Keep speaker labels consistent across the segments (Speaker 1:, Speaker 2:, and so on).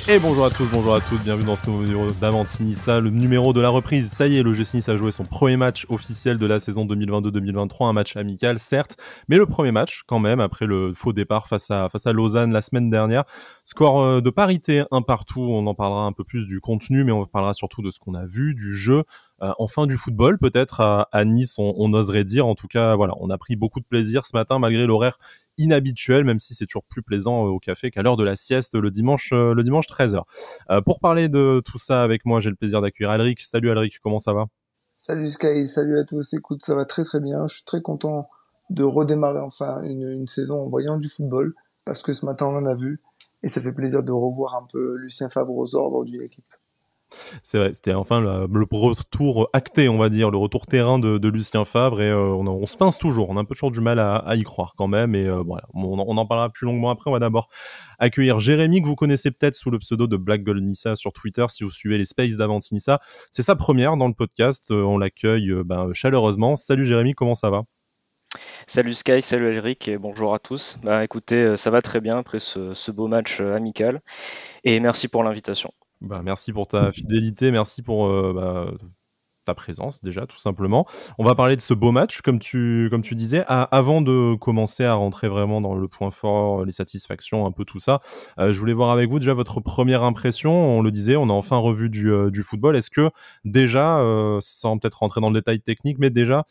Speaker 1: Et bonjour à tous, bonjour à toutes, bienvenue dans ce nouveau numéro d'Avanti-Niça, le numéro de la reprise. Ça y est, le GC Nice a joué son premier match officiel de la saison 2022-2023, un match amical certes, mais le premier match quand même, après le faux départ face à Lausanne la semaine dernière. Score de parité, un partout, on en parlera un peu plus du contenu, mais on parlera surtout de ce qu'on a vu, du jeu, enfin du football peut-être à Nice, on oserait dire. En tout cas, voilà, on a pris beaucoup de plaisir ce matin malgré l'horaire inhabituel, même si c'est toujours plus plaisant au café qu'à l'heure de la sieste le dimanche 13h. Pour parler de tout ça avec moi, j'ai le plaisir d'accueillir Alric. Salut Alric, comment ça va?
Speaker 2: Salut Sky, salut à tous. Écoute, ça va très très bien. Je suis très content de redémarrer enfin une saison en voyant du football parce que ce matin on en a vu et ça fait plaisir de revoir un peu Lucien Favre aux ordres d'une équipe.
Speaker 1: C'est vrai, c'était enfin le retour acté, on va dire, le retour terrain de Lucien Favre, et on se pince toujours, on a un peu toujours du mal à y croire quand même, et voilà, on en parlera plus longuement après. On va d'abord accueillir Jérémy, que vous connaissez peut-être sous le pseudo de Black Gold Nissa sur Twitter si vous suivez les Spaces d'Avanti Nissa. C'est sa première dans le podcast, on l'accueille chaleureusement. Salut Jérémy, comment ça va?
Speaker 3: Salut Sky, salut Elric et bonjour à tous. Bah écoutez, ça va très bien après ce beau match amical et merci pour l'invitation.
Speaker 1: Merci pour ta fidélité, merci pour ta présence déjà, tout simplement. On va parler de ce beau match, comme tu disais. Avant de commencer à rentrer vraiment dans le point fort, les satisfactions, un peu tout ça, je voulais voir avec vous déjà votre première impression. On le disait, on a enfin revu du football. Est-ce que déjà, sans peut-être rentrer dans le détail technique, mais déjà,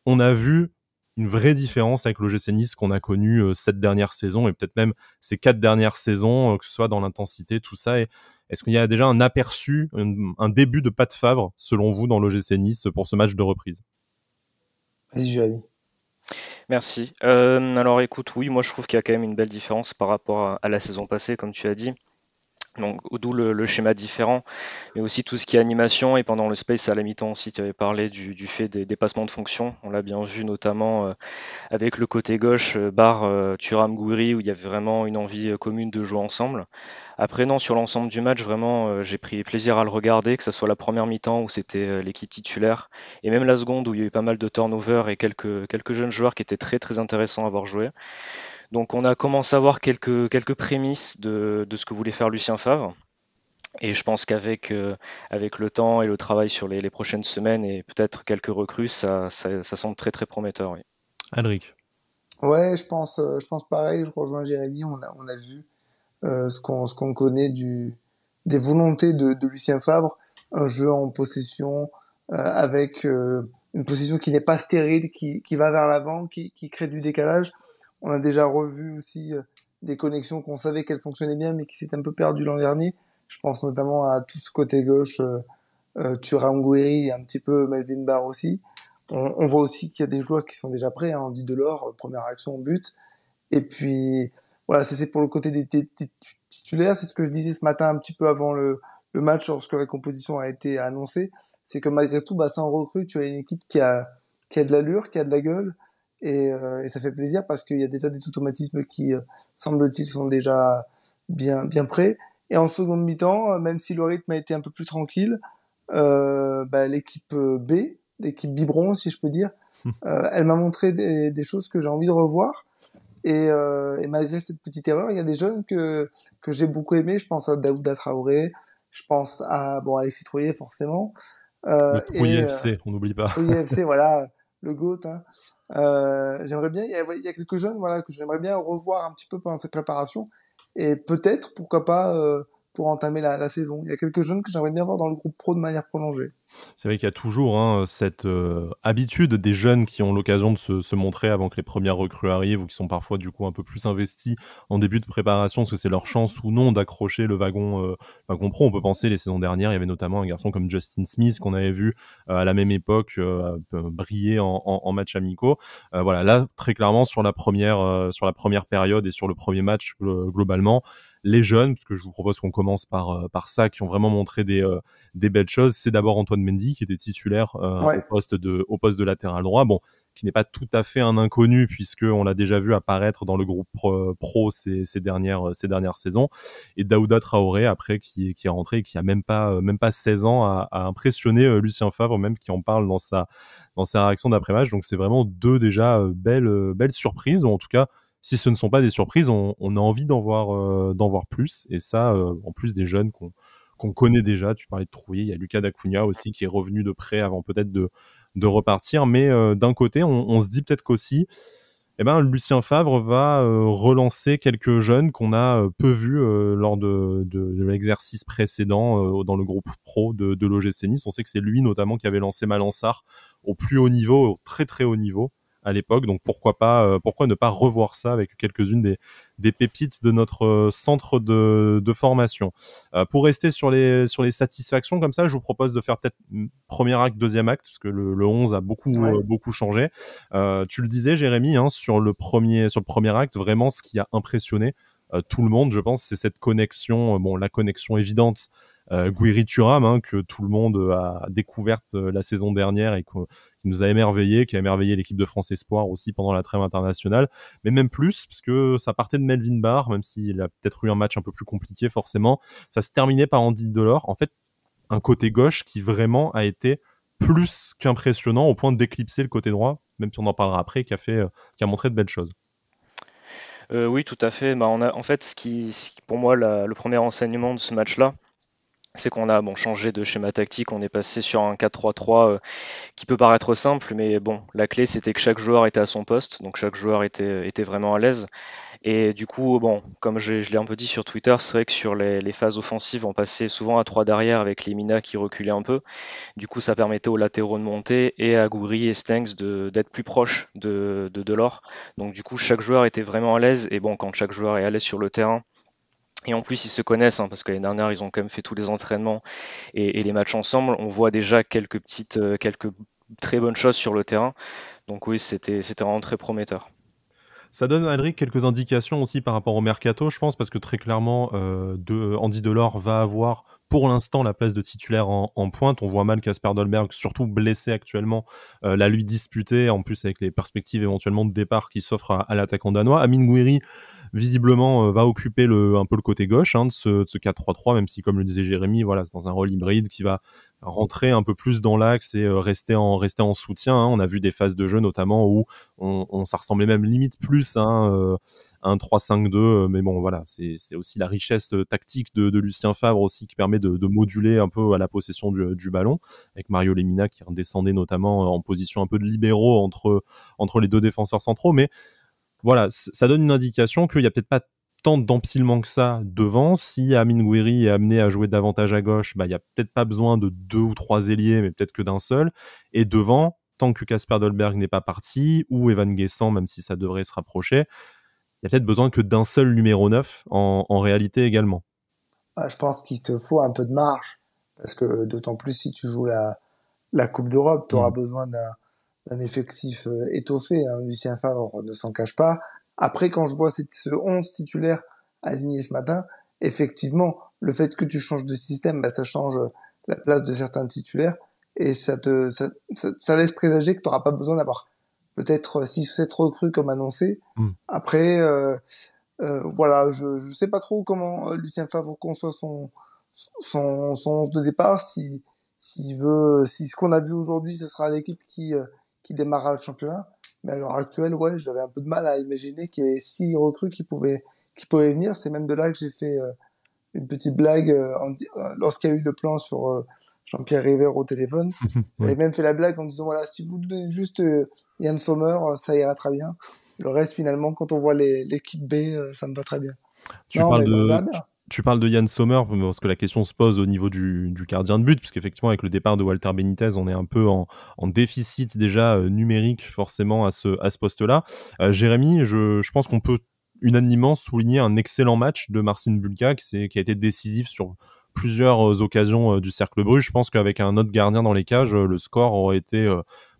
Speaker 1: on a vu une vraie différence avec l'OGC Nice qu'on a connu cette dernière saison et peut-être même ces 4 dernières saisons, que ce soit dans l'intensité, tout ça. Et est-ce qu'il y a déjà un aperçu, un début de Pat Favre, selon vous, dans l'OGC Nice pour ce match de reprise?
Speaker 2: Vas-y Jérémy.
Speaker 3: Merci. Alors écoute, oui, moi je trouve qu'il y a quand même une belle différence par rapport à la saison passée, comme tu as dit. Donc, d'où le schéma différent, mais aussi tout ce qui est animation. Et pendant le space à la mi-temps aussi, tu avais parlé du fait des dépassements de fonction. On l'a bien vu notamment avec le côté gauche, Bar Thuram Gouiri, où il y avait vraiment une envie commune de jouer ensemble. Après, non, sur l'ensemble du match, vraiment, j'ai pris plaisir à le regarder, que ce soit la première mi-temps où c'était l'équipe titulaire, et même la seconde où il y a eu pas mal de turnover et quelques jeunes joueurs qui étaient très très intéressants à voir jouer. Donc on a commencé à voir quelques prémices de ce que voulait faire Lucien Favre. Et je pense qu'avec avec le temps et le travail sur les prochaines semaines et peut-être quelques recrues, ça semble très très prometteur. Oui.
Speaker 1: Alric.
Speaker 2: Ouais, je pense pareil. Je rejoins Jérémy. On a vu ce qu'on connaît des volontés de Lucien Favre, un jeu en possession avec une possession qui n'est pas stérile, qui va vers l'avant, qui crée du décalage. On a déjà revu aussi des connexions qu'on savait qu'elles fonctionnaient bien, mais qui s'étaient un peu perdues l'an dernier. Je pense notamment à tout ce côté gauche, Thuram Gouiri et un petit peu Melvin Barr aussi. On voit aussi qu'il y a des joueurs qui sont déjà prêts, hein, Andy Delors, première action au but. Et puis, voilà, c'est pour le côté des titulaires. C'est ce que je disais ce matin un petit peu avant le match lorsque la composition a été annoncée. C'est que malgré tout, bah, sans recrue, tu as une équipe qui a de l'allure, qui a de la gueule. Et ça fait plaisir parce qu'il y a déjà des automatismes qui, semble-t-il, sont déjà bien prêts. Et en seconde mi-temps, même si le rythme a été un peu plus tranquille, bah, l'équipe B, l'équipe biberon, si je peux dire, elle m'a montré des choses que j'ai envie de revoir. Et malgré cette petite erreur, il y a des jeunes que j'ai beaucoup aimés. Je pense à Daouda Traoré, je pense à Alexis Troyer forcément,
Speaker 1: Le
Speaker 2: et
Speaker 1: Trouillet FC, on n'oublie pas.
Speaker 2: Troyer FC, voilà, le GOAT. Hein. J'aimerais bien, il y a quelques jeunes voilà que j'aimerais bien revoir un petit peu pendant cette préparation et peut-être pourquoi pas pour entamer la saison. Il y a quelques jeunes que j'aimerais bien voir dans le groupe pro de manière prolongée.
Speaker 1: C'est vrai qu'il y a toujours cette habitude des jeunes qui ont l'occasion de se montrer avant que les premières recrues arrivent, ou qui sont parfois du coup un peu plus investis en début de préparation parce que c'est leur chance ou non d'accrocher le wagon pro. On peut penser les saisons dernières, il y avait notamment un garçon comme Justin Smith qu'on avait vu à la même époque briller en match amicaux. Voilà, là très clairement sur la première période et sur le premier match globalement, les jeunes, parce que je vous propose qu'on commence par ça, qui ont vraiment montré des belles choses. C'est d'abord Antoine Mendy qui était titulaire
Speaker 2: Ouais,
Speaker 1: au poste de latéral droit, bon, qui n'est pas tout à fait un inconnu puisque on l'a déjà vu apparaître dans le groupe pro ces dernières saisons. Et Daouda Traoré après qui est rentré et qui a même pas 16 ans a impressionné Lucien Favre, même qui en parle dans sa réaction d'après match. Donc c'est vraiment deux déjà belles surprises, ou en tout cas si ce ne sont pas des surprises, on a envie d'en voir plus. Et ça, en plus des jeunes qu'on connaît déjà. Tu parlais de Trouillet, il y a Lucas D'Acunha aussi qui est revenu de près avant peut-être de repartir. Mais d'un côté, on se dit peut-être qu'aussi, Lucien Favre va relancer quelques jeunes qu'on a peu vus lors de l'exercice précédent dans le groupe pro de l'OGC Nice. On sait que c'est lui notamment qui avait lancé Malansar au plus haut niveau, au très très haut niveau à l'époque. Donc pourquoi ne pas revoir ça avec quelques-unes des pépites de notre centre de formation. Pour rester sur les satisfactions comme ça, je vous propose de faire peut-être premier acte, deuxième acte, parce que le 11 a beaucoup changé. Tu le disais, Jérémy, sur le premier acte, vraiment ce qui a impressionné tout le monde, je pense, c'est cette connexion, la connexion évidente Guiri-Thuram, que tout le monde a découverte la saison dernière et qui nous a émerveillé, qui a émerveillé l'équipe de France Espoir aussi pendant la trêve internationale, mais même plus, parce que ça partait de Melvin Barr, même s'il a peut-être eu un match un peu plus compliqué forcément, ça se terminait par Andy Delors. En fait, un côté gauche qui vraiment a été plus qu'impressionnant au point d'éclipser le côté droit, même si on en parlera après, qui a montré de belles choses.
Speaker 3: Oui, tout à fait. En fait, pour moi, le premier enseignement de ce match-là, c'est qu'on a changé de schéma tactique. On est passé sur un 4-3-3 qui peut paraître simple, mais la clé c'était que chaque joueur était à son poste, donc chaque joueur était vraiment à l'aise. Et du coup, comme je l'ai un peu dit sur Twitter, c'est vrai que sur les phases offensives, on passait souvent à 3 derrière avec les Mina qui reculaient un peu. Du coup, ça permettait aux latéraux de monter et à Gouiri et Stengs d'être plus proches de Delors. Donc du coup, chaque joueur était vraiment à l'aise. Et quand chaque joueur est à l'aise sur le terrain, et en plus, ils se connaissent, parce que l'année dernière, ils ont quand même fait tous les entraînements et les matchs ensemble. On voit déjà quelques très bonnes choses sur le terrain. Donc oui, c'était vraiment très prometteur.
Speaker 1: Ça donne, Alric, quelques indications aussi par rapport au mercato, je pense, parce que très clairement, Andy Delors va avoir pour l'instant la place de titulaire en pointe. On voit mal Kasper Dolberg, surtout blessé actuellement, la lui disputer, en plus avec les perspectives éventuellement de départ qui s'offrent à l'attaquant danois. Amine Gouiri, visiblement, va occuper un peu le côté gauche de ce 4-3-3, même si, comme le disait Jérémy, voilà, c'est dans un rôle hybride qui va rentrer un peu plus dans l'axe et rester en soutien. On a vu des phases de jeu notamment où ça ressemblait même limite plus à un 3-5-2, mais voilà, c'est aussi la richesse tactique de Lucien Favre aussi qui permet de moduler un peu à la possession du ballon, avec Mario Lemina qui redescendait notamment en position un peu de libéraux entre les deux défenseurs centraux. Mais voilà, ça donne une indication qu'il n'y a peut-être pas tant d'empilement que ça devant. Si Amine Gouiri est amené à jouer davantage à gauche, il n'y a peut-être pas besoin de 2 ou 3 ailiers, mais peut-être que d'un seul. Et devant, tant que Kasper Dolberg n'est pas parti, ou Evan Guessant, même si ça devrait se rapprocher, il y a peut-être besoin que d'un seul numéro 9 en réalité également.
Speaker 2: Je pense qu'il te faut un peu de marge, parce que d'autant plus si tu joues la Coupe d'Europe, tu auras besoin d'un effectif étoffé. Lucien Favre ne s'en cache pas. Après, quand je vois ce 11 titulaire aligné ce matin, effectivement, le fait que tu changes de système, ça change la place de certains titulaires et ça laisse présager que tu n'auras pas besoin d'avoir peut-être 6 ou 7 recrues comme annoncé. Après, voilà, je sais pas trop comment Lucien Favre conçoit son 11 de départ, si ce qu'on a vu aujourd'hui, ce sera l'équipe qui démarrera le championnat. Mais à l'heure actuelle, ouais, j'avais un peu de mal à imaginer qu'il y ait 6 recrues qui pouvaient venir. C'est même de là que j'ai fait une petite blague lorsqu'il y a eu le plan sur Jean-Pierre River au téléphone. J'avais même fait la blague en disant, voilà, si vous donnez juste Yann Sommer, ça ira très bien. Le reste, finalement, quand on voit l'équipe B, ça me va très bien.
Speaker 1: Tu parles de Yann Sommer parce que la question se pose au niveau du gardien de but, puisqu'effectivement avec le départ de Walter Benitez, on est un peu en déficit déjà numérique forcément à ce poste-là. Jérémy, je pense qu'on peut unanimement souligner un excellent match de Marcin Bulka qui a été décisif sur plusieurs occasions du Cercle Bruges. Je pense qu'avec un autre gardien dans les cages, le score aurait été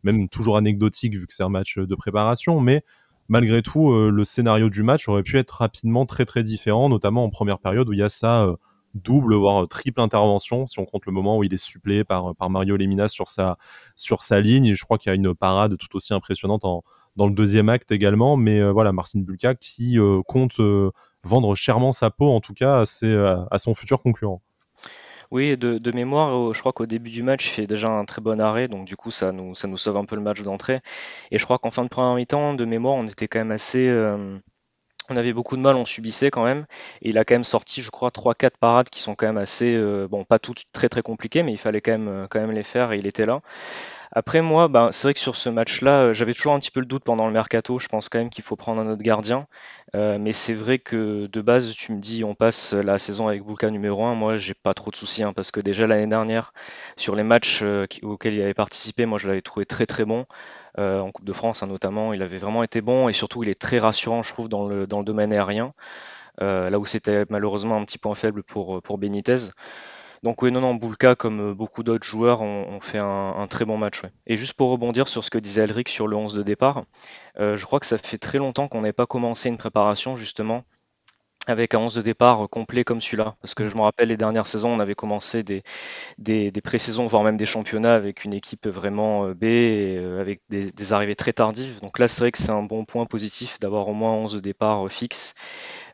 Speaker 1: même toujours anecdotique vu que c'est un match de préparation, mais malgré tout, le scénario du match aurait pu être rapidement très très différent, notamment en première période où il y a ça double, voire triple intervention, si on compte le moment où il est suppléé par Mario Lemina sur sa ligne. Et je crois qu'il y a une parade tout aussi impressionnante dans le deuxième acte également. Mais voilà, Marcin Bulka qui compte vendre chèrement sa peau, en tout cas, à son futur concurrent.
Speaker 3: Oui, de mémoire, je crois qu'au début du match, il fait déjà un très bon arrêt, donc du coup, ça nous sauve un peu le match d'entrée. Et je crois qu'en fin de première mi-temps, de mémoire, on était quand même assez on avait beaucoup de mal, on subissait quand même. Et il a quand même sorti, je crois, 3-4 parades qui sont quand même assez, bon, pas toutes très très compliquées, mais il fallait quand même les faire et il était là. Après, moi, ben, c'est vrai que sur ce match-là, j'avais toujours un petit peu le doute pendant le mercato. Je pense quand même qu'il faut prendre un autre gardien. Mais c'est vrai que de base, tu me dis, on passe la saison avec Bouka numéro un. Moi, j'ai pas trop de soucis, hein, parce que déjà l'année dernière, sur les matchs auxquels il avait participé, moi, je l'avais trouvé très très bon. En Coupe de France, hein, notamment, il avait vraiment été bon et surtout, il est très rassurant, je trouve, dans le domaine aérien. Là où c'était malheureusement un petit point faible pour Benitez. Donc oui, non, non, Boulka, comme beaucoup d'autres joueurs, ont fait un très bon match. Ouais. Et juste pour rebondir sur ce que disait Elric sur le 11 de départ, je crois que ça fait très longtemps qu'on n'avait pas commencé une préparation justement avec un 11 de départ complet comme celui-là. Parce que je me rappelle les dernières saisons, on avait commencé des pré-saisons, voire même des championnats avec une équipe vraiment B, et, avec des arrivées très tardives. Donc là, c'est vrai que c'est un bon point positif d'avoir au moins 11 de départ fixe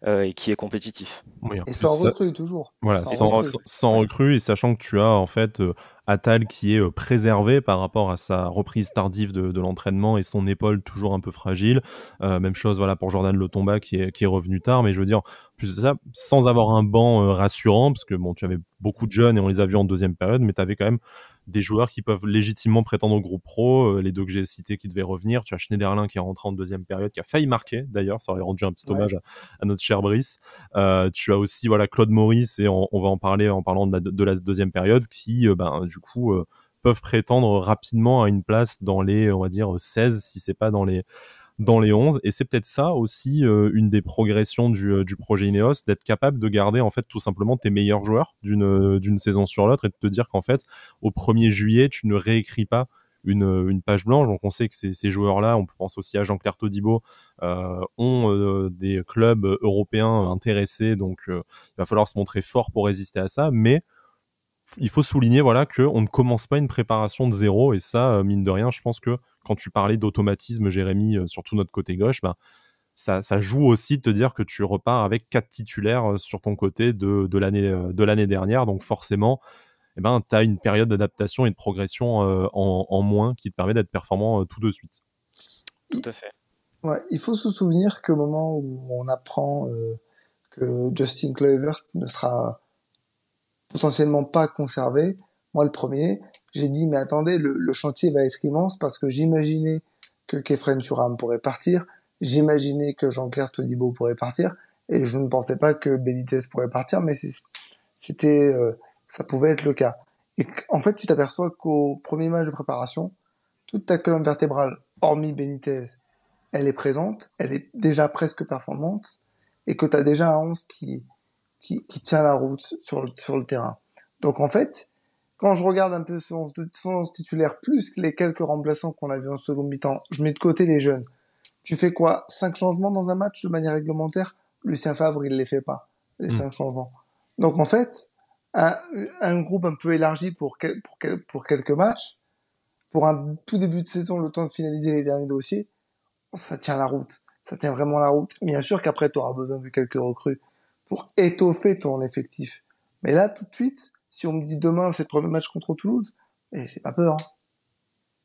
Speaker 3: et qui est compétitif.
Speaker 1: Oui, en
Speaker 2: Et
Speaker 1: plus,
Speaker 2: sans recrue, toujours.
Speaker 1: voilà,
Speaker 2: Sans
Speaker 3: Et
Speaker 2: recrue.
Speaker 1: sans
Speaker 3: ouais.
Speaker 1: recrue et sachant que tu as en fait Attal qui est préservé par rapport à sa reprise tardive de l'entraînement et son épaule toujours un peu fragile. Même chose voilà pour Jordan Lotomba qui est revenu tard, mais je veux dire, plus de ça, sans avoir un banc rassurant, parce que bon, tu avais beaucoup de jeunes et on les a vus en deuxième période, mais tu avais quand même des joueurs qui peuvent légitimement prétendre au groupe pro, les deux que j'ai cités qui devaient revenir. Tu as Schneiderlin qui est rentré en deuxième période, qui a failli marquer d'ailleurs, ça aurait rendu un petit
Speaker 2: Ouais.
Speaker 1: hommage à notre cher Brice. Tu as aussi voilà Claude Maurice et on va en parler en parlant de la deuxième période qui du coup peuvent prétendre rapidement à une place dans les on va dire 16 si c'est pas dans les 11 et c'est peut-être ça aussi une des progressions du projet Ineos d'être capable de garder en fait tout simplement tes meilleurs joueurs d'une saison sur l'autre et de te dire qu'en fait au 1er juillet tu ne réécris pas une page blanche. Donc on sait que ces joueurs-là, on pense aussi à Jean-Claire Todibo, ont des clubs européens intéressés, donc il va falloir se montrer fort pour résister à ça, mais il faut souligner voilà qu'on ne commence pas une préparation de zéro et ça, mine de rien, je pense que quand tu parlais d'automatisme, Jérémy, surtout notre côté gauche, ça joue aussi de te dire que tu repars avec 4 titulaires sur ton côté de l'année dernière, donc forcément, tu as une période d'adaptation et de progression en moins qui te permet d'être performant tout de suite.
Speaker 3: Tout
Speaker 2: Il,
Speaker 3: à fait.
Speaker 2: ouais, il faut se souvenir qu'au moment où on apprend que Justin Kluivert ne sera potentiellement pas conservé, moi le premier, j'ai dit mais attendez, le chantier va être immense parce que j'imaginais que Kefren Turam pourrait partir, j'imaginais que Jean-Claire Todibo pourrait partir, et je ne pensais pas que Benitez pourrait partir, mais c'était, ça pouvait être le cas. Et en fait, tu t'aperçois qu'au premier match de préparation, toute ta colonne vertébrale, hormis Benitez, elle est présente, elle est déjà presque performante, et que tu as déjà un 11 qui tient la route sur le terrain. Donc en fait, quand je regarde un peu son 11 titulaire, plus les quelques remplaçants qu'on a vus en seconde mi-temps, je mets de côté les jeunes. Tu fais quoi? 5 changements dans un match de manière réglementaire? Lucien Favre, il les fait pas, les 5 changements. Donc en fait, un groupe un peu élargi pour quelques matchs, pour un tout début de saison, le temps de finaliser les derniers dossiers, ça tient la route. Ça tient vraiment la route. Bien sûr qu'après, tu auras besoin de quelques recrues pour étoffer ton effectif. Mais là, tout de suite, si on me dit demain, c'est le premier match contre Toulouse, j'ai pas peur. Hein.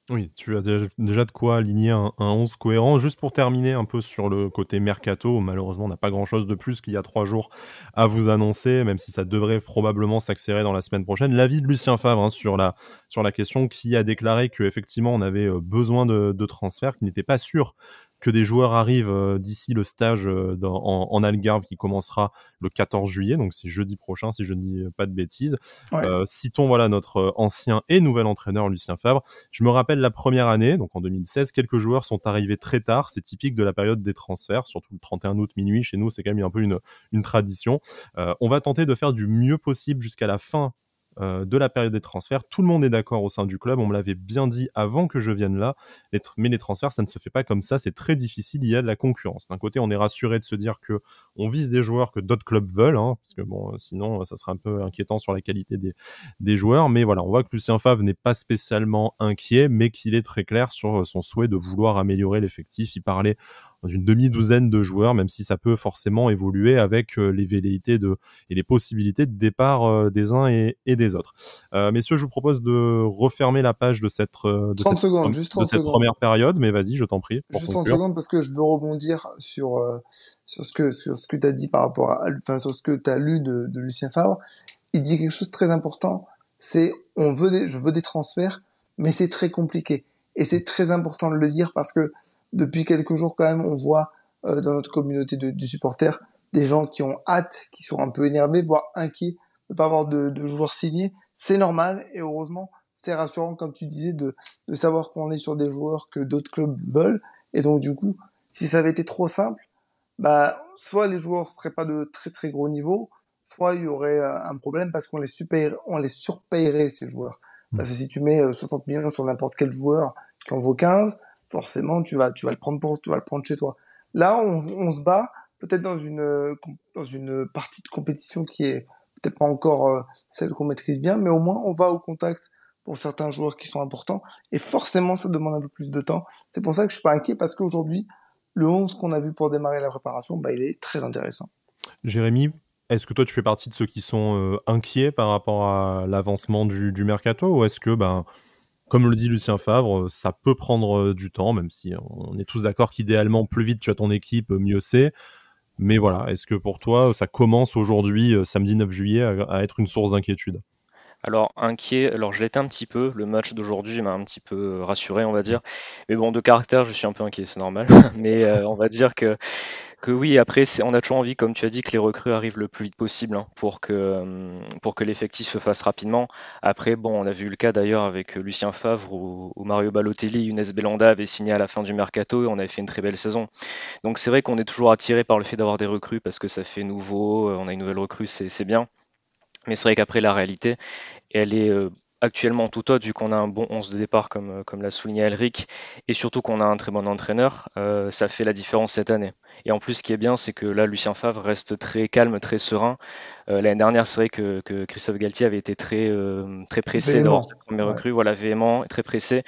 Speaker 1: Oui, tu as déjà de quoi aligner un 11 cohérent. Juste pour terminer un peu sur le côté mercato, malheureusement, on n'a pas grand-chose de plus qu'il y a 3 jours à vous annoncer, même si ça devrait probablement s'accélérer dans la semaine prochaine. L'avis de Lucien Favre sur la question, qui a déclaré qu'effectivement, on avait besoin de transferts, qu'il n'était pas sûr que des joueurs arrivent d'ici le stage en Algarve qui commencera le 14 juillet, donc c'est jeudi prochain si je ne dis pas de bêtises.
Speaker 2: Ouais.
Speaker 1: Citons voilà notre ancien et nouvel entraîneur Lucien Favre. Je me rappelle la première année, donc en 2016, quelques joueurs sont arrivés très tard, c'est typique de la période des transferts, surtout le 31 août minuit, chez nous c'est quand même un peu une tradition. On va tenter de faire du mieux possible jusqu'à la fin de la période des transferts. Tout le monde est d'accord au sein du club, on me l'avait bien dit avant que je vienne là, mais les transferts ça ne se fait pas comme ça, c'est très difficile, il y a de la concurrence. D'un côté on est rassuré de se dire que on vise des joueurs que d'autres clubs veulent, hein, parce que bon, sinon ça serait un peu inquiétant sur la qualité des joueurs. Mais voilà, on voit que Lucien Favre n'est pas spécialement inquiet, mais qu'il est très clair sur son souhait de vouloir améliorer l'effectif. Il parlait d'une demi-douzaine de joueurs, même si ça peut forcément évoluer avec les velléités et les possibilités de départ des uns et des autres. Messieurs, je vous propose de refermer la page de cette,
Speaker 2: 30 secondes, juste 30 secondes.
Speaker 1: première période, mais vas-y, je t'en prie.
Speaker 2: Juste 30 secondes parce que je veux rebondir sur ce que tu as dit par rapport sur ce que tu as lu de Lucien Favre. Il dit quelque chose de très important, c'est je veux des transferts, mais c'est très compliqué. Et c'est très important de le dire parce que depuis quelques jours quand même, on voit dans notre communauté de supporters des gens qui ont hâte, qui sont un peu énervés, voire inquiets de pas avoir de joueurs signés. C'est normal et heureusement, c'est rassurant comme tu disais de savoir qu'on est sur des joueurs que d'autres clubs veulent. Et donc du coup, si ça avait été trop simple, bah soit les joueurs seraient pas de très très gros niveau, soit il y aurait un problème parce qu'on les surpayerait ces joueurs. Parce que si tu mets 60 millions sur n'importe quel joueur qui en vaut 15, forcément tu vas le prendre chez toi. Là, on se bat peut-être dans une partie de compétition qui est peut-être pas encore celle qu'on maîtrise bien, mais au moins on va au contact pour certains joueurs qui sont importants et forcément ça demande un peu plus de temps. C'est pour ça que je suis pas inquiet parce qu'aujourd'hui le 11 qu'on a vu pour démarrer la préparation, il est très intéressant.
Speaker 1: Jérémy, est-ce que toi tu fais partie de ceux qui sont inquiets par rapport à l'avancement du mercato, ou est-ce que, comme le dit Lucien Favre, ça peut prendre du temps, même si on est tous d'accord qu'idéalement, plus vite tu as ton équipe, mieux c'est. Mais voilà, est-ce que pour toi, ça commence aujourd'hui, samedi 9 juillet, à être une source d'inquiétude?
Speaker 3: Alors inquiet, alors je l'étais un petit peu, le match d'aujourd'hui m'a un petit peu rassuré, on va dire. Mais bon, de caractère, je suis un peu inquiet, c'est normal. Mais on va dire que oui, après, on a toujours envie, comme tu as dit, que les recrues arrivent le plus vite possible, hein, pour que l'effectif se fasse rapidement. Après, bon, on a vu le cas d'ailleurs avec Lucien Favre où Mario Balotelli et Younes Belhanda avaient signé à la fin du mercato et on avait fait une très belle saison. Donc c'est vrai qu'on est toujours attiré par le fait d'avoir des recrues parce que ça fait nouveau, on a une nouvelle recrue, c'est bien. Mais c'est vrai qu'après, la réalité, elle est actuellement tout autre, vu qu'on a un bon 11 de départ, comme l'a souligné Elric, et surtout qu'on a un très bon entraîneur. Ça fait la différence cette année. Et en plus, ce qui est bien, c'est que là, Lucien Favre reste très calme, très serein. L'année dernière, c'est vrai que Christophe Galtier avait été très pressé d'avoir
Speaker 2: Véhément.
Speaker 3: cette première
Speaker 2: Ouais.
Speaker 3: recrue, voilà, véhément, très pressé.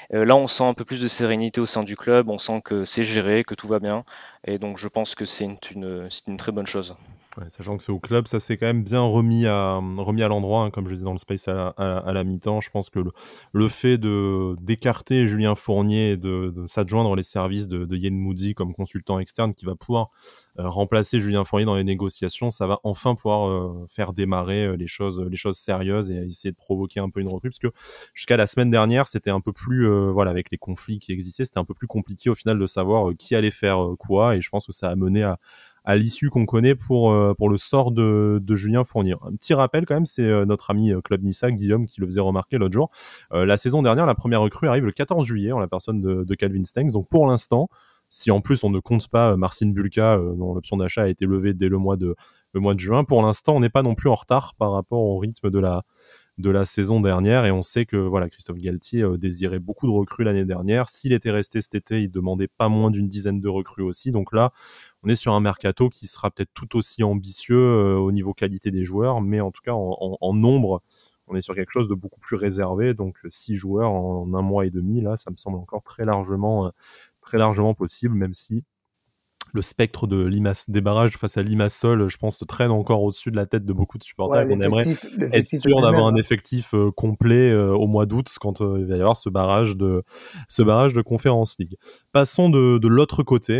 Speaker 3: Là, on sent un peu plus de sérénité au sein du club, on sent que c'est géré, que tout va bien, et donc je pense que c'est une très bonne chose.
Speaker 1: Ouais, sachant que c'est au club, ça s'est quand même bien remis à l'endroit, hein, comme je disais dans le space à la mi-temps. Je pense que le fait d'écarter Julien Fournier et de s'adjoindre les services de Yen Moody comme consultant externe qui va pouvoir remplacer Julien Fournier dans les négociations, ça va enfin pouvoir faire démarrer les choses sérieuses et essayer de provoquer un peu une recrue, parce que jusqu'à la semaine dernière, c'était un peu plus, voilà, avec les conflits qui existaient, c'était un peu plus compliqué au final de savoir qui allait faire quoi, et je pense que ça a mené à l'issue qu'on connaît pour le sort de Julien Fournier. Un petit rappel quand même, c'est notre ami Club Nissa, Guillaume, qui le faisait remarquer l'autre jour. La saison dernière, la première recrue arrive le 14 juillet en la personne de Calvin Stengs. Donc pour l'instant, si en plus on ne compte pas Marcin Bulka, dont l'option d'achat a été levée dès le mois de juin, pour l'instant on n'est pas non plus en retard par rapport au rythme de la saison dernière, et on sait que voilà, Christophe Galtier désirait beaucoup de recrues l'année dernière. S'il était resté cet été, il demandait pas moins d'une dizaine de recrues aussi. Donc là, on est sur un mercato qui sera peut-être tout aussi ambitieux au niveau qualité des joueurs, mais en tout cas en nombre, on est sur quelque chose de beaucoup plus réservé. Donc 6 joueurs en un mois et demi, là, ça me semble encore très largement possible, même si le spectre des barrages face à Limassol, je pense, traîne encore au-dessus de la tête de beaucoup de supporters,
Speaker 2: Ouais,
Speaker 1: qu'on aimerait être
Speaker 2: l'effectif est
Speaker 1: sûr
Speaker 2: plus le
Speaker 1: d'avoir
Speaker 2: même,
Speaker 1: un
Speaker 2: hein.
Speaker 1: effectif complet au mois d'août, quand il va y avoir ce barrage de Conference League. Passons de l'autre côté,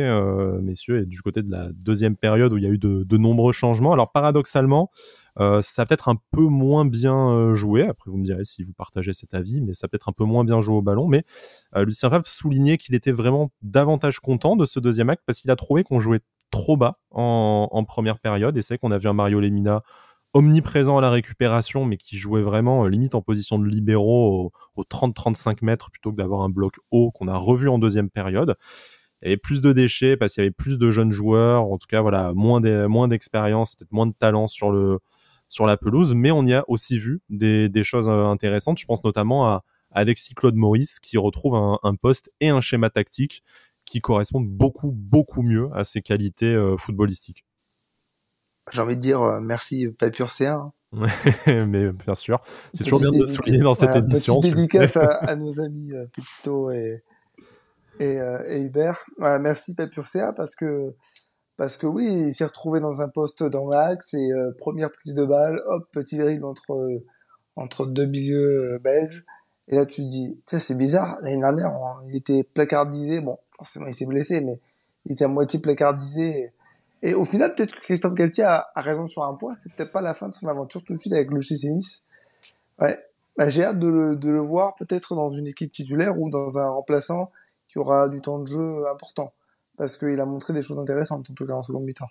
Speaker 1: messieurs, et du côté de la deuxième période où il y a eu de nombreux changements. Alors paradoxalement, ça a peut-être un peu moins bien joué. Après, vous me direz si vous partagez cet avis, mais ça a peut-être un peu moins bien joué au ballon. Mais Lucien Favre soulignait qu'il était vraiment davantage content de ce deuxième acte parce qu'il a trouvé qu'on jouait trop bas en première période. Et c'est vrai qu'on a vu un Mario Lemina omniprésent à la récupération, mais qui jouait vraiment limite en position de libéraux aux 30-35 mètres plutôt que d'avoir un bloc haut qu'on a revu en deuxième période. Il y avait plus de déchets parce qu'il y avait plus de jeunes joueurs, en tout cas voilà, moins d'expérience, peut-être moins de talent sur la pelouse, mais on y a aussi vu des choses intéressantes. Je pense notamment à Alexis Claude Maurice, qui retrouve un poste et un schéma tactique qui correspondent beaucoup mieux à ses qualités footballistiques.
Speaker 2: J'ai envie de dire merci Papur C1.
Speaker 1: Mais bien sûr, c'est toujours bien de le souligner dans cette
Speaker 2: Voilà, petite
Speaker 1: émission, tu le sais.
Speaker 2: dédicace à nos amis Pépito et Hubert. Voilà, merci Papur C1 parce que oui, il s'est retrouvé dans un poste dans l'axe et première prise de balle, hop, petit dribble entre deux milieux belges. Et là, tu te dis, tiens, c'est bizarre. L'année dernière, il était placardisé. Bon, forcément, il s'est blessé, mais il était à moitié placardisé. Et au final, peut-être que Christophe Galtier a raison sur un point. C'est peut-être pas la fin de son aventure tout de suite avec le l'OGC Nice. Ouais. Bah, j'ai hâte de le voir peut-être dans une équipe titulaire ou dans un remplaçant qui aura du temps de jeu important. Parce qu'il a montré des choses intéressantes, en tout cas en seconde mi-temps.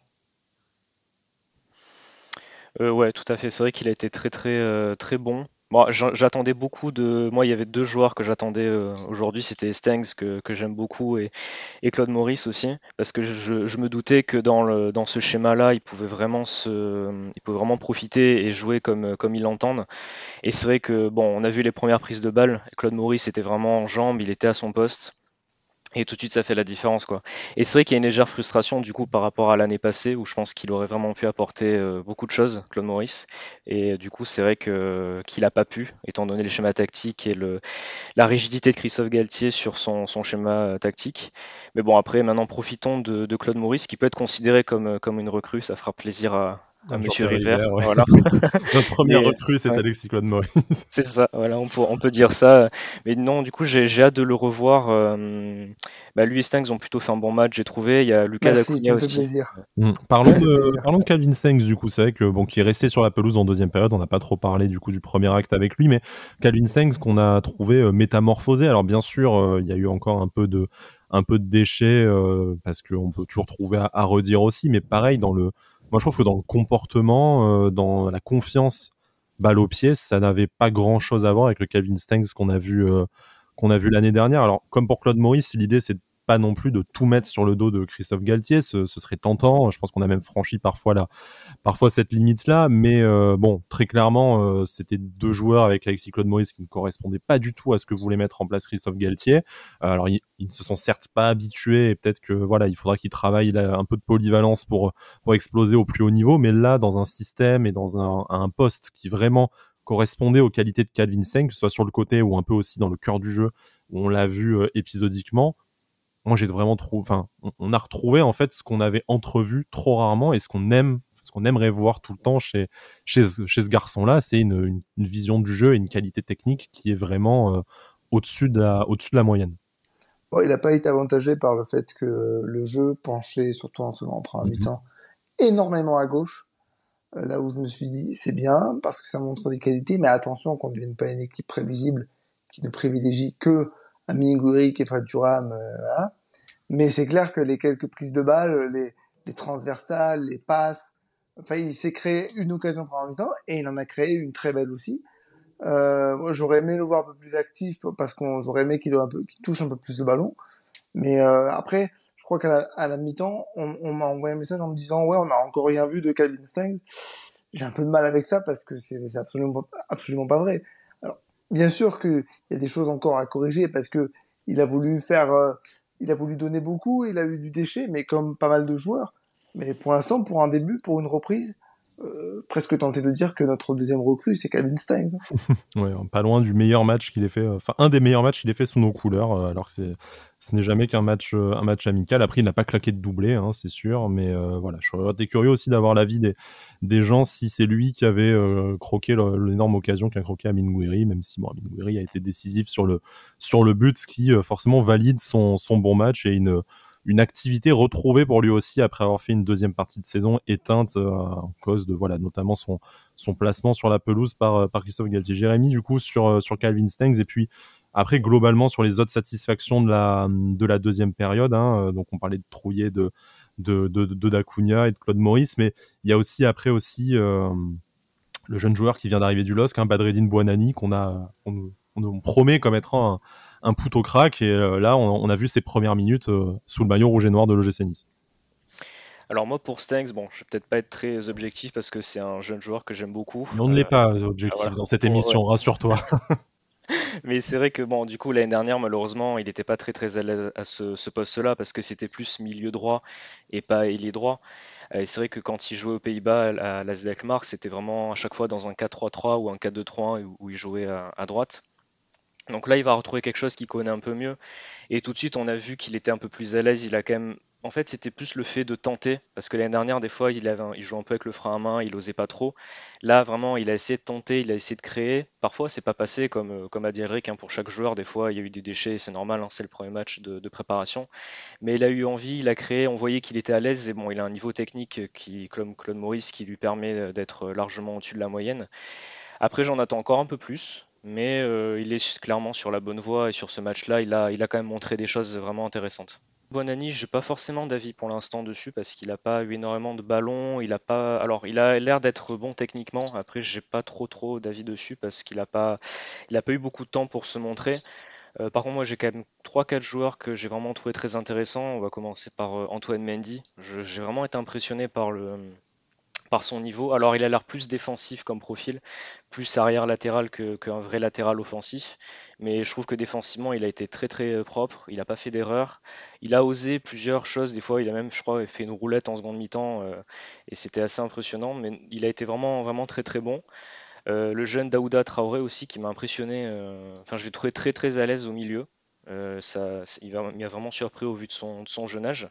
Speaker 3: Ouais, tout à fait. C'est vrai qu'il a été très bon. Moi, j'attendais beaucoup de. Moi, il y avait deux joueurs que j'attendais aujourd'hui. C'était Stengs que j'aime beaucoup et Claude Maurice aussi, parce que je me doutais que dans ce schéma-là, il pouvait vraiment profiter et jouer comme ils l'entendent. Et c'est vrai que bon, on a vu les premières prises de balles. Claude Maurice était vraiment en jambes, il était à son poste. Et tout de suite, ça fait la différence, quoi. Et c'est vrai qu'il y a une légère frustration, du coup, par rapport à l'année passée, où je pense qu'il aurait vraiment pu apporter beaucoup de choses, Claude Maurice. Et du coup, c'est vrai qu'il n'a pas pu, étant donné les schémas tactiques et la rigidité de Christophe Galtier sur son schéma tactique. Mais bon, après, maintenant, profitons de Claude Maurice, qui peut être considéré comme une recrue. Ça fera plaisir à Monsieur
Speaker 1: Jean-Pierre
Speaker 3: River.
Speaker 1: River, ouais.
Speaker 3: Voilà.
Speaker 1: Notre première
Speaker 3: Mais
Speaker 1: recrue, c'est
Speaker 3: ouais.
Speaker 1: Alexis Claude Maurice.
Speaker 3: C'est ça, voilà, on peut dire ça. Mais non, du coup, j'ai hâte de le revoir. Lui et Stanks ont plutôt fait un bon match, j'ai trouvé. Il y a Lucas
Speaker 2: Merci, tu
Speaker 3: Acuna
Speaker 2: me fais
Speaker 3: aussi.
Speaker 2: plaisir. Tu me fais plaisir.
Speaker 1: Parlons de Calvin Stengs, du coup. C'est vrai que bon, qui est resté sur la pelouse en deuxième période. On n'a pas trop parlé du coup du premier acte avec lui, mais Calvin Stengs qu'on a trouvé métamorphosé. Alors bien sûr, il y a eu encore un peu de déchets parce qu'on peut toujours trouver à redire aussi. Mais pareil, moi je trouve que dans le comportement, dans la confiance balle au pied, ça n'avait pas grand chose à voir avec le Calvin Stengs qu'on a vu l'année dernière. Alors comme pour Claude Maurice, l'idée c'est pas non plus de tout mettre sur le dos de Christophe Galtier, ce serait tentant. Je pense qu'on a même franchi parfois cette limite-là, mais bon, très clairement, c'était deux joueurs avec Alexis Claude Maurice qui ne correspondaient pas du tout à ce que voulait mettre en place Christophe Galtier. Alors, ils ne se sont certes pas habitués, et peut-être que voilà, il faudra qu'ils travaillent là, un peu de polyvalence pour exploser au plus haut niveau, mais là, dans un système et dans un poste qui vraiment correspondait aux qualités de Calvin Stengs, que ce soit sur le côté ou un peu aussi dans le cœur du jeu, où on l'a vu épisodiquement. Moi, j'ai vraiment trouvé, enfin, on a retrouvé en fait ce qu'on avait entrevu trop rarement et ce qu'on aimerait voir tout le temps chez ce garçon-là, c'est une vision du jeu et une qualité technique qui est vraiment au-dessus de la moyenne.
Speaker 2: Bon, il n'a pas été avantagé par le fait que le jeu penchait, surtout en première
Speaker 1: Mhm.
Speaker 2: mi-temps, énormément à gauche. Là où je me suis dit, c'est bien, parce que ça montre des qualités, mais attention qu'on ne devienne pas une équipe prévisible qui ne privilégie que Amine Gouiri et Fred Thuram. Voilà. Mais c'est clair que les quelques prises de balles, les transversales, les passes, enfin, il s'est créé une occasion en première mi-temps et il en a créé une très belle aussi. Moi, j'aurais aimé le voir un peu plus actif parce qu'on j'aurais aimé qu'il touche un peu plus le ballon. Mais après, je crois à la mi-temps, on m'a envoyé un message en me disant ouais, on n'a encore rien vu de Calvin Stengs. J'ai un peu de mal avec ça parce que c'est absolument pas vrai. Alors, bien sûr qu'il y a des choses encore à corriger parce que il a voulu faire, il a voulu donner beaucoup, il a eu du déchet, mais comme pas mal de joueurs. Mais pour l'instant, pour un début, pour une reprise, presque tenté de dire que notre deuxième recrue, c'est Calvin Stengs.
Speaker 1: Ouais, pas loin du meilleur match qu'il ait fait, enfin un des meilleurs matchs qu'il ait fait sous nos couleurs, alors que ce n'est jamais un match amical. Après, il n'a pas claqué de doublé, hein, c'est sûr, mais voilà, j'aurais été curieux aussi d'avoir l'avis des gens si c'est lui qui avait croqué l'énorme occasion qu'a croqué Amine Gouiri, même si bon, Amine Gouiri a été décisif sur le but, ce qui forcément valide son bon match et une activité retrouvée pour lui aussi après avoir fait une deuxième partie de saison éteinte en cause de voilà notamment son placement sur la pelouse par Christophe Galtier. Du coup sur Calvin Stengs et puis après globalement sur les autres satisfactions de la deuxième période, hein, donc on parlait de Trouillet, de Dacunia et de Claude Maurice, mais il y a aussi après aussi le jeune joueur qui vient d'arriver du LOSC, hein, Badreddine Bouanani, on promet comme être un pout au crack, et là on a vu ses premières minutes sous le maillot rouge et noir de l'OGC Nice.
Speaker 3: Alors moi pour Stanks, bon, je vais peut-être pas être très objectif parce que c'est un jeune joueur que j'aime beaucoup.
Speaker 1: Mais on ne l'est pas objectif
Speaker 3: Voilà,
Speaker 1: dans cette
Speaker 3: ouais.
Speaker 1: émission, rassure-toi.
Speaker 3: Mais c'est vrai que bon, du coup l'année dernière malheureusement, il n'était pas très à l'aise à ce poste-là parce que c'était plus milieu droit et pas ailier droit. Et c'est vrai que quand il jouait aux Pays-Bas à l'AS Alkmaar, c'était vraiment à chaque fois dans un 4-3-3 ou un 4-2-3-1 où il jouait à droite. Donc là, il va retrouver quelque chose qu'il connaît un peu mieux. Et tout de suite, on a vu qu'il était un peu plus à l'aise. Il a quand même. En fait, c'était plus le fait de tenter, parce que l'année dernière, des fois, il jouait un peu avec le frein à main, il osait pas trop. Là, vraiment, il a essayé de tenter, il a essayé de créer. Parfois, c'est pas passé, comme a dit Elric, hein, pour chaque joueur. Des fois, il y a eu des déchets, et c'est normal, hein, c'est le premier match de préparation. Mais il a eu envie, il a créé, on voyait qu'il était à l'aise. Et bon, il a un niveau technique comme Claude Maurice, qui lui permet d'être largement au-dessus de la moyenne. Après, j'en attends encore un peu plus, mais il est clairement sur la bonne voie et sur ce match-là, il a quand même montré des choses vraiment intéressantes. Bonani, j'ai pas forcément d'avis pour l'instant dessus parce qu'il a pas eu énormément de ballons, il a pas, alors il a l'air d'être bon techniquement. Après, j'ai pas trop d'avis dessus parce qu'il a pas eu beaucoup de temps pour se montrer. Par contre, moi, j'ai quand même trois quatre joueurs que j'ai vraiment trouvé très intéressants. On va commencer par Antoine Mendy. J'ai vraiment été impressionné par son niveau. Alors, il a l'air plus défensif comme profil, plus arrière latéral qu'un vrai latéral offensif. Mais je trouve que défensivement, il a été très propre. Il n'a pas fait d'erreur. Il a osé plusieurs choses. Des fois, il a même, je crois, fait une roulette en seconde mi-temps et c'était assez impressionnant. Mais il a été vraiment très bon. Le jeune Daouda Traoré aussi qui m'a impressionné. Enfin, je l'ai trouvé très à l'aise au milieu. Il m'a vraiment surpris au vu de son jeune âge.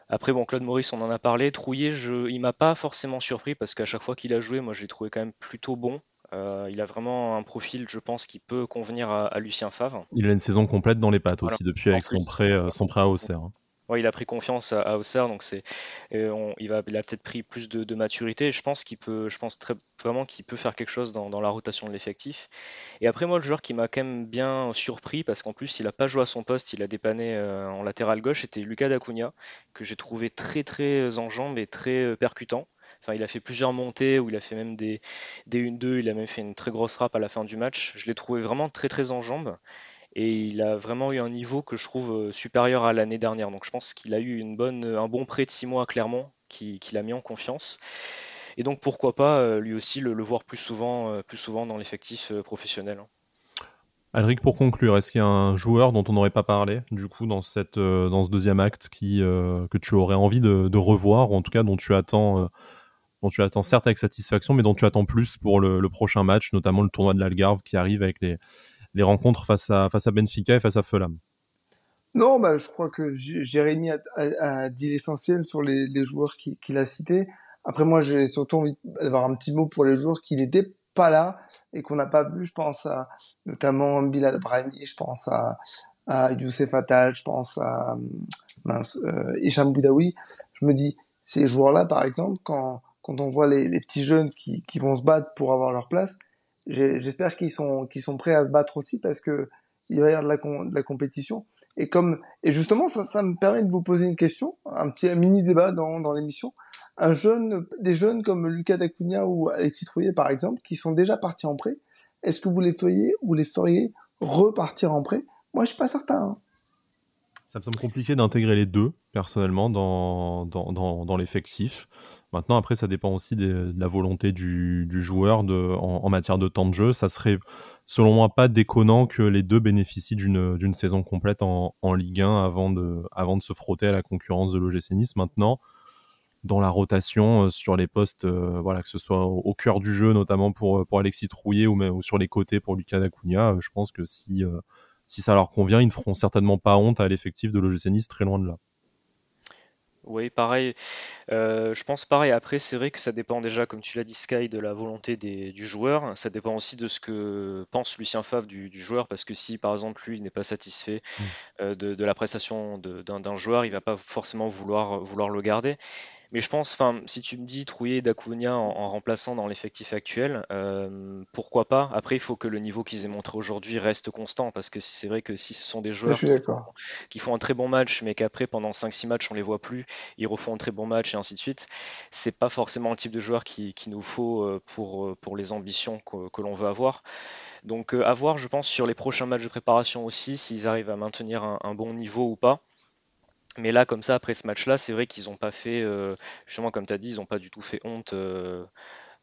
Speaker 3: Après, bon, Claude Maurice, on en a parlé. Trouillet, il m'a pas forcément surpris parce qu'à chaque fois qu'il a joué, moi, je l'ai trouvé quand même plutôt bon. Il a vraiment un profil, je pense, qui peut convenir à Lucien Favre.
Speaker 1: Il a une saison complète dans les pattes
Speaker 3: Voilà.
Speaker 1: aussi depuis
Speaker 3: En
Speaker 1: avec
Speaker 3: plus,
Speaker 1: son prêt à Auxerre, hein.
Speaker 3: ouais, il a pris confiance à Auxerre, donc il a peut-être pris plus de maturité. Et je pense vraiment qu'il peut faire quelque chose dans la rotation de l'effectif. Et après, moi, le joueur qui m'a quand même bien surpris, parce qu'en plus, il n'a pas joué à son poste, il a dépanné en latéral gauche, c'était Lucas Dacunia, que j'ai trouvé très en jambes et très percutant. Enfin, il a fait plusieurs montées où il a fait même des 1-2, il a même fait une très grosse frappe à la fin du match. Je l'ai trouvé vraiment très en jambes et il a vraiment eu un niveau que je trouve supérieur à l'année dernière. Donc je pense qu'il a eu un bon prêt de 6 mois à Clermont qui l'a mis en confiance. Et donc pourquoi pas lui aussi le voir plus souvent dans l'effectif professionnel, hein.
Speaker 1: Alric, pour conclure, est-ce qu'il y a un joueur dont on n'aurait pas parlé, du coup, dans ce deuxième acte que tu aurais envie de revoir, ou en tout cas dont tu attends certes avec satisfaction, mais dont tu attends plus pour le prochain match, notamment le tournoi de l'Algarve qui arrive avec les rencontres face à Benfica et face à Fulham?
Speaker 2: Non, bah, je crois que Jérémy a dit l'essentiel sur les joueurs qu'il a cités. Après, moi, j'ai surtout envie d'avoir un petit mot pour les joueurs qui n'étaient pas là et qu'on n'a pas vu. Je pense à notamment Bilal Brahimi, je pense à Youssef Attal, je pense à Hicham Boudaoui. Je me dis, ces joueurs-là, par exemple, quand on voit les petits jeunes qui vont se battre pour avoir leur place, j'espère qu'ils sont prêts à se battre aussi parce que il va y avoir de la compétition. Et justement, ça me permet de vous poser une question, un mini débat dans l'émission. Des jeunes comme Lucas Dacunia ou Alexis Trouillet, par exemple, qui sont déjà partis en prêt, est-ce que vous les feriez repartir en prêt? Moi, je suis pas certain, hein.
Speaker 1: Ça me semble compliqué d'intégrer les deux, personnellement, dans l'effectif. Maintenant, après, ça dépend aussi de la volonté du joueur en matière de temps de jeu. Ça serait, selon moi, pas déconnant que les deux bénéficient d'une saison complète en Ligue 1 avant de se frotter à la concurrence de l'OGC Nice. Maintenant, dans la rotation, sur les postes, voilà, que ce soit au cœur du jeu, notamment pour Alexis Trouillet ou sur les côtés pour Lucas Dacunia, je pense que si ça leur convient, ils ne feront certainement pas honte à l'effectif de l'OGC Nice, très loin de là.
Speaker 3: Oui, pareil. Je pense pareil. Après, c'est vrai que ça dépend déjà, comme tu l'as dit, Sky, de la volonté du joueur. Ça dépend aussi de ce que pense Lucien Favre du joueur, parce que si, par exemple, lui, il n'est pas satisfait
Speaker 1: Mm.
Speaker 3: de la prestation d'un joueur, il va pas forcément vouloir le garder. Mais je pense, enfin, si tu me dis Trouillet et Dacunia en remplaçant dans l'effectif actuel, pourquoi pas? Après, il faut que le niveau qu'ils aient montré aujourd'hui reste constant, parce que c'est vrai que si ce sont des
Speaker 2: Ça, je
Speaker 3: joueurs
Speaker 2: suis d'accord.
Speaker 3: qui font un très bon match, mais qu'après, pendant 5-6 matchs, on les voit plus, ils refont un très bon match et ainsi de suite, c'est pas forcément le type de joueur qu'il nous faut pour les ambitions que l'on veut avoir. Donc, à voir, je pense, sur les prochains matchs de préparation aussi, s'ils arrivent à maintenir un bon niveau ou pas. Mais là, comme ça, après ce match-là, c'est vrai qu'ils n'ont pas fait, justement, comme tu as dit, ils n'ont pas du tout fait honte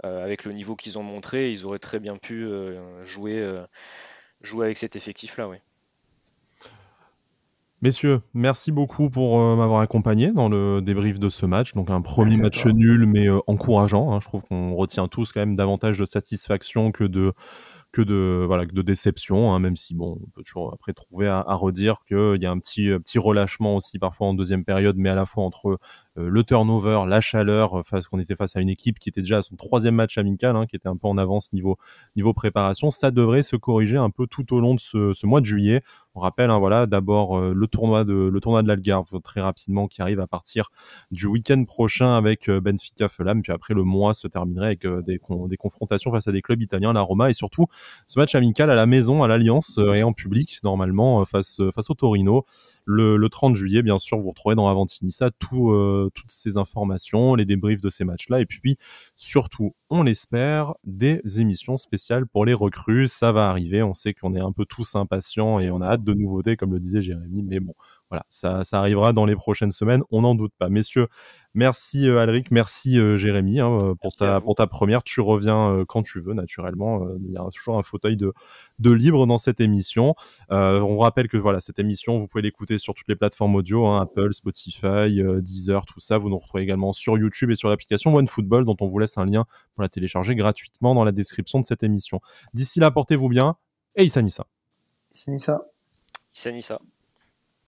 Speaker 3: avec le niveau qu'ils ont montré. Ils auraient très bien pu jouer avec cet effectif-là, oui.
Speaker 1: Messieurs, merci beaucoup pour m'avoir accompagné dans le débrief de ce match. Donc un premier
Speaker 2: Merci à
Speaker 1: match
Speaker 2: toi.
Speaker 1: nul, mais encourageant, hein. Je trouve qu'on retient tous quand même davantage de satisfaction que de déception, hein, même si bon, on peut toujours après trouver à redire qu'il y a un petit relâchement aussi parfois en deuxième période, mais à la fois entre le turnover, la chaleur, qu'on était face à une équipe qui était déjà à son troisième match amical, hein, qui était un peu en avance niveau préparation. Ça devrait se corriger un peu tout au long de ce mois de juillet. On rappelle, hein, voilà, d'abord le tournoi de l'Algarve très rapidement qui arrive à partir du week-end prochain avec Benfica Fulham, puis après le mois se terminerait avec des confrontations face à des clubs italiens, la Roma, et surtout ce match amical à la maison, à l'Alliance et en public normalement face au Torino. Le 30 juillet, bien sûr, vous retrouverez dans Avantinissa toutes ces informations, les débriefs de ces matchs-là, et puis surtout, on l'espère, des émissions spéciales pour les recrues. Ça va arriver, on sait qu'on est un peu tous impatients et on a hâte de nouveautés, comme le disait Jérémy, mais bon, voilà, ça arrivera dans les prochaines semaines, on n'en doute pas. Messieurs, merci Alric, merci Jérémy, hein,
Speaker 3: Merci à vous.
Speaker 1: pour ta première. Tu reviens quand tu veux, naturellement. Il y a toujours un fauteuil de libre dans cette émission. On rappelle que voilà, cette émission, vous pouvez l'écouter sur toutes les plateformes audio, hein, Apple, Spotify, Deezer, tout ça. Vous nous retrouvez également sur YouTube et sur l'application OneFootball, dont on vous laisse un lien pour la télécharger gratuitement dans la description de cette émission. D'ici là, portez-vous bien et Issa Nissa.
Speaker 2: C'est ça.
Speaker 3: Issa Nissa.